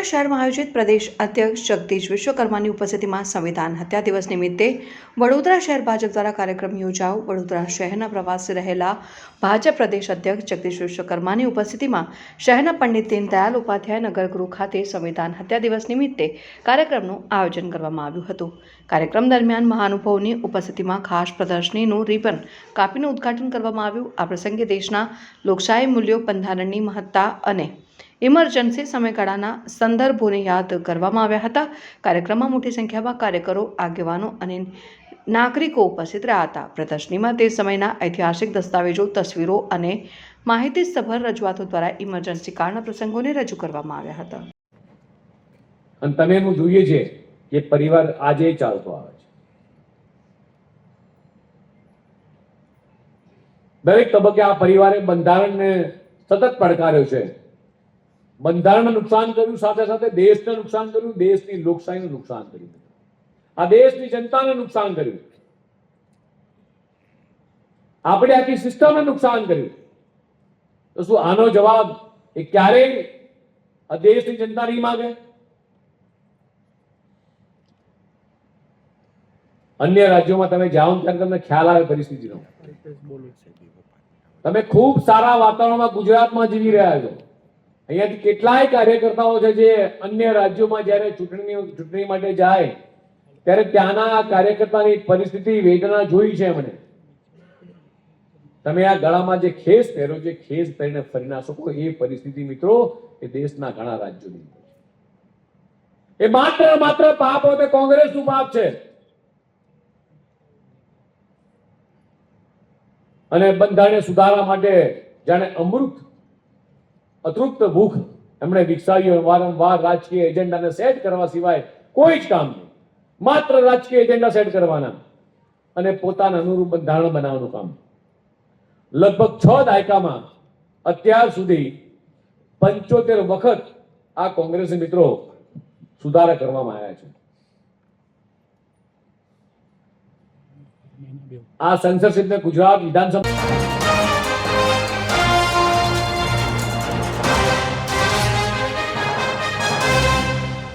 વડોદરા શહેરમાં આયોજિત પ્રદેશ અધ્યક્ષ જગદીશ વિશ્વકર્માની ઉપસ્થિતિમાં સંવિધાન હત્યા દિવસ નિમિત્તે વડોદરા શહેર ભાજપ દ્વારા કાર્યક્રમ યોજાયો। વડોદરા શહેરના પ્રવાસે રહેલા ભાજપ પ્રદેશ અધ્યક્ષ જગદીશ વિશ્વકર્માની ઉપસ્થિતિમાં શહેરના પંડિત દીનદયાલ ઉપાધ્યાય નગરગૃહ ખાતે સંવિધાન હત્યા દિવસ નિમિત્તે કાર્યક્રમનું આયોજન કરવામાં આવ્યું હતું। કાર્યક્રમ દરમિયાન મહાનુભાવોની ઉપસ્થિતિમાં ખાસ પ્રદર્શનીનું રિબન કાપીને ઉદ્ઘાટન કરવામાં આવ્યું। આ પ્રસંગે દેશના લોકશાહી મૂલ્યો, બંધારણની મહત્તા અને ઇમરજન્સી સમયગાળાના સંદર્ભોને યાદ કરવામાં આવ્યા હતા। કાર્યક્રમમાં મોટી સંખ્યામાં કાર્યકરો, આગેવાનો અને નાગરિકો ઉપસ્થિત રહ્યા હતા। પ્રદર્શનીમાં તે સમયના ઐતિહાસિક દસ્તાવેજો, તસવીરો અને માહિતીસભર રજૂઆતો દ્વારા ઇમરજન્સી કાળના પ્રસંગોને રજૂ કરવામાં આવ્યા હતા। અને તમે એનું જોઈએ છે કે પરિવાર આજે ચાલતો આવે છે। દરેક તબક્કે આ પરિવારે બંધારણને સતત પડકાર્યો છે। બંધારણને નુકસાન કર્યું, સાથે સાથે દેશને નુકસાન કર્યું, દેશની લોકશાહીને નુકસાન કર્યું, આ દેશની જનતાને નુકસાન કર્યું, આપણે આખી સિસ્ટમને નુકસાન કર્યું। તો શું આનો જવાબ એ ક્યારેય આ દેશની જનતા નહીં માંગે? અન્ય રાજ્યોમાં તમે જાઓ ત્યારે તમને ખ્યાલ આવે પરિસ્થિતિનો। તમે ખૂબ સારા વાતાવરણમાં ગુજરાતમાં જીવી રહ્યા છો। અહીંયાથી કેટલાય કાર્યકર્તાઓ છે જે અન્ય રાજ્યોમાં જ્યારે ચૂંટણી માટે જાય ત્યારે ત્યાંના કાર્યકર્તાની પરિસ્થિતિ, વેદના જોઈ છે એમણે। તમે આ ગળામાં જે ખેસ પહેરો છે, ખેસ પહેરીને ફરી ના શકો એ પરિસ્થિતિ મિત્રો એ દેશના ઘણા રાજ્યોની છે। એ માત્ર પાપ હોય તો કોંગ્રેસનું પાપ છે। અને બંધારણને સુધારવા માટે જાણે અતૃપ્ત ભૂખ એમણે વિકસાવી। વારંવાર રાજકીય એજન્ડાને સેટ કરવા સિવાય કોઈ જ કામ નહીં, માત્ર રાજકીય એજન્ડા સેટ કરવાના અને પોતાના અનુરૂપ બંધારણ બનાવવાનું કામ। લગભગ 6 દાયકામાં અત્યાર સુધી 75 વખત આ કોંગ્રેસી મિત્રો સુધારા કરવામાં આવ્યા છે। આ સેન્સરશિપને ગુજરાત વિધાનસભા